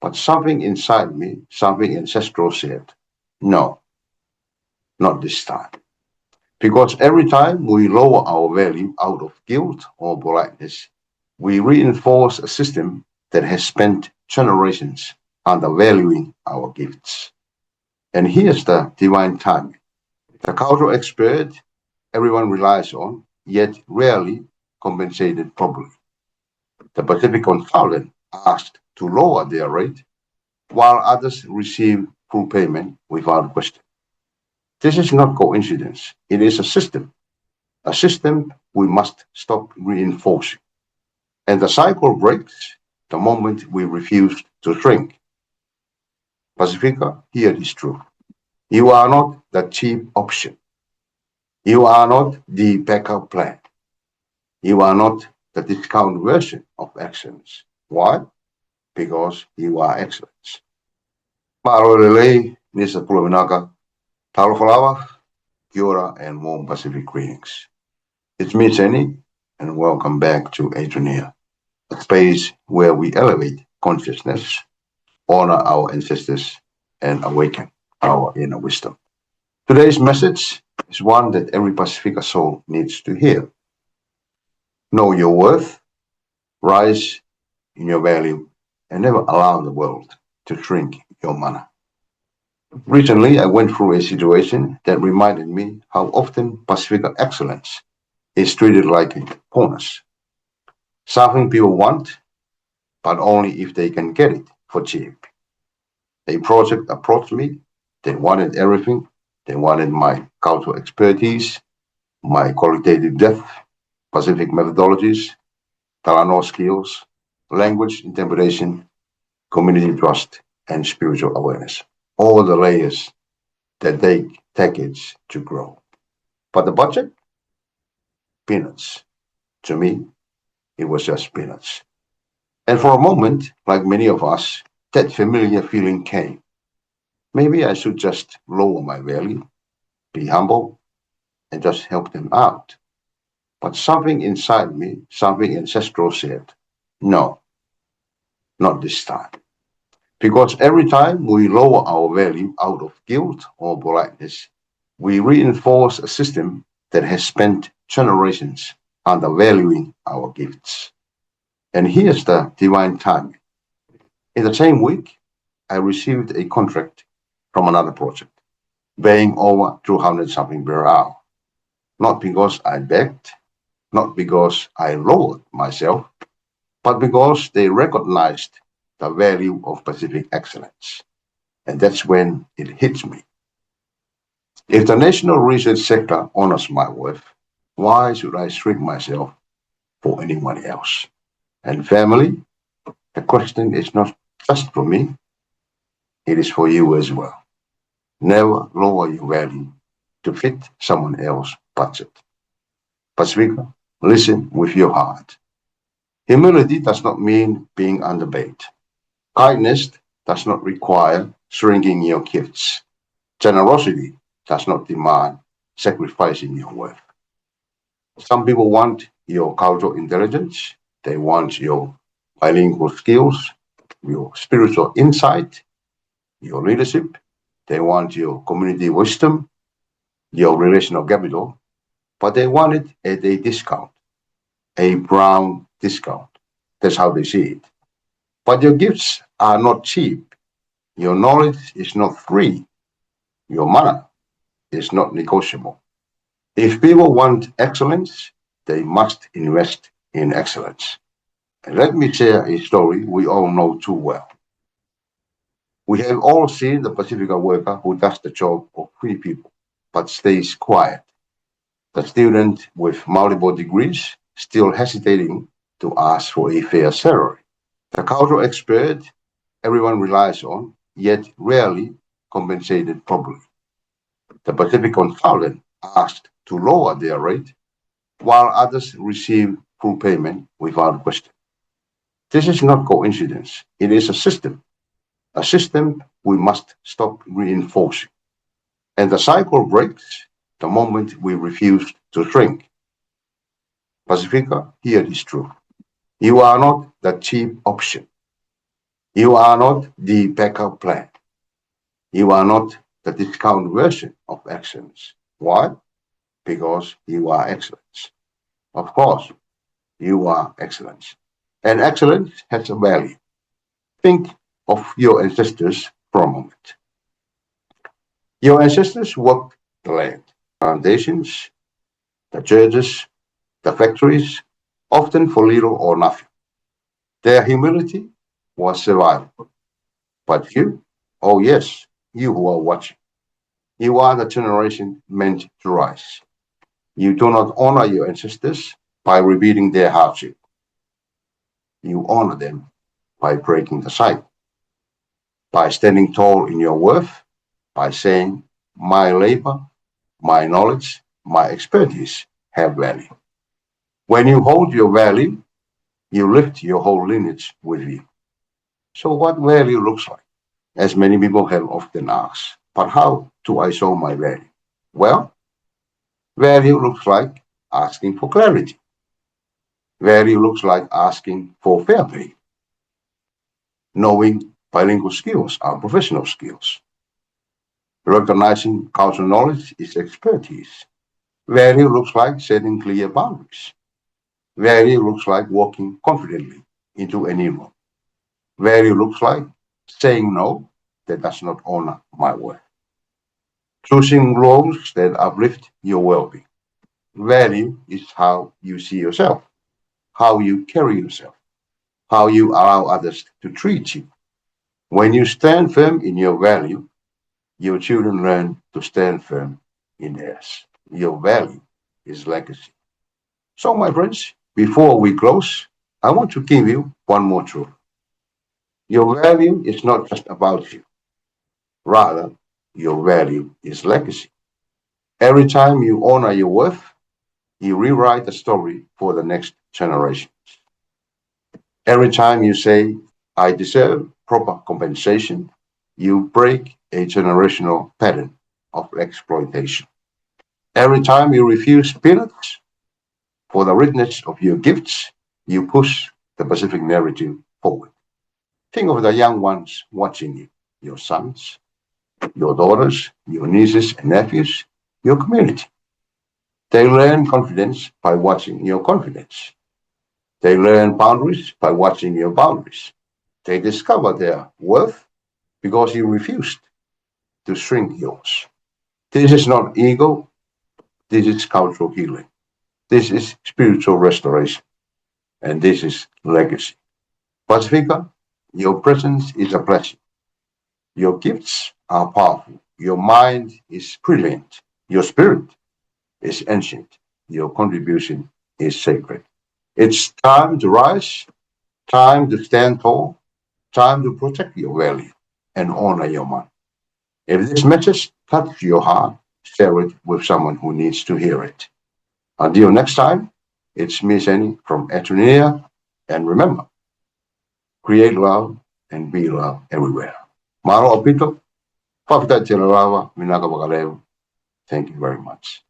But something inside me, something ancestral said, no, not this time. Because every time we lower our value out of guilt or politeness, we reinforce a system that has spent generations undervaluing our gifts. And here's the divine timing. The cultural expert everyone relies on, yet rarely compensated properly. The Pacific consultant asked to lower their rate, while others receive full payment without question. This is not coincidence. It is a system we must stop reinforcing. And the cycle breaks the moment we refuse to shrink. Pasifika, hear this truth. You are not the cheap option. You are not the backup plan. You are not the discount version of excellence. Why? Because you are excellence. Ma'alolelei, Nisa Pulawinaga, Talofalawa, Kia and warm Pacific greetings. It's me, Jenny, and welcome back to Edrienia, a space where we elevate consciousness, honor our ancestors, and awaken our inner wisdom. Today's message is one that every Pacifica soul needs to hear. Know your worth, rise in your value, and never allow the world to shrink your mana. Recently, I went through a situation that reminded me how often Pacifica excellence is treated like a bonus. Something people want, but only if they can get it for cheap. A project approached me, they wanted everything. They wanted my cultural expertise, my qualitative depth, Pacific methodologies, Talanoa skills, language interpretation, community trust, and spiritual awareness. All the layers that take decades to grow. But the budget? Peanuts. To me, it was just peanuts. And for a moment, like many of us, that familiar feeling came. Maybe I should just lower my value, be humble, and just help them out. But something inside me, something ancestral said, no, not this time. Because every time we lower our value out of guilt or politeness, we reinforce a system that has spent generations undervaluing our gifts. And here's the divine timing. In the same week, I received a contract from another project, paying over 200 something per hour. Not because I begged, not because I lowered myself, but because they recognized the value of Pacific excellence. And that's when it hits me. If the national research sector honors my worth, why should I shrink myself for anyone else? And family, the question is not just for me, it is for you as well. Never lower your value to fit someone else's budget. Pacifica, listen with your heart. Humility does not mean being underpaid. Kindness does not require shrinking your gifts. Generosity does not demand sacrificing your worth. Some people want your cultural intelligence, they want your bilingual skills, your spiritual insight, your leadership, they want your community wisdom, your relational capital, but they want it at a discount, a brown discount. That's how they see it. But your gifts are not cheap. Your knowledge is not free. Your mana is not negotiable. If people want excellence, they must invest in excellence. And let me share a story we all know too well. We have all seen the Pacifica worker who does the job of three people, but stays quiet. The student with multiple degrees still hesitating to ask for a fair salary. The cultural expert everyone relies on, yet rarely compensated properly. The Pacific consultant asked to lower their rate, while others receive full payment without question. This is not coincidence. It is a system we must stop reinforcing. And the cycle breaks the moment we refuse to shrink. Pacifica, hear this truth. You are not the cheap option. You are not the backup plan. You are not the discount version of excellence. Why? Because you are excellence. Of course, you are excellence. And excellence has a value. Think of your ancestors for a moment. Your ancestors worked the land, foundations, the churches, the factories, often for little or nothing. Their humility was survival. But you, oh yes, you who are watching, you are the generation meant to rise. You do not honor your ancestors by repeating their hardship. You honor them by breaking the cycle, by standing tall in your worth, by saying, my labor, my knowledge, my expertise have value. When you hold your value, you lift your whole lineage with you. So what value looks like? As many people have often asked, but how do I show my value? Well, value looks like asking for clarity. Value looks like asking for fair pay, knowing bilingual skills are professional skills. Recognizing cultural knowledge is expertise. Value looks like setting clear boundaries. Value looks like walking confidently into any room. Value looks like saying no that does not honor my worth. Choosing roles that uplift your well-being. Value is how you see yourself, how you carry yourself, how you allow others to treat you. When you stand firm in your value, your children learn to stand firm in theirs. Your value is legacy. So, my friends, before we close, I want to give you one more truth. Your value is not just about you. Rather, your value is legacy. Every time you honor your worth, you rewrite the story for the next generation. Every time you say, I deserve proper compensation, you break a generational pattern of exploitation. Every time you refuse peanuts for the richness of your gifts, you push the Pacific narrative forward. Think of the young ones watching you, your sons, your daughters, your nieces and nephews, your community. They learn confidence by watching your confidence. They learn boundaries by watching your boundaries. They discover their worth because you refused to shrink yours. This is not ego, this is cultural healing. This is spiritual restoration. And this is legacy. Pasifika, your presence is a blessing. Your gifts are powerful. Your mind is brilliant. Your spirit is ancient. Your contribution is sacred. It's time to rise, time to stand tall, time to protect your value and honor your mind. If this message touched your heart, share it with someone who needs to hear it. Until next time, it's me, Seni, from Edrienia. And remember, create love and be love everywhere. Malo opito, papita minaga bagaleo. Thank you very much.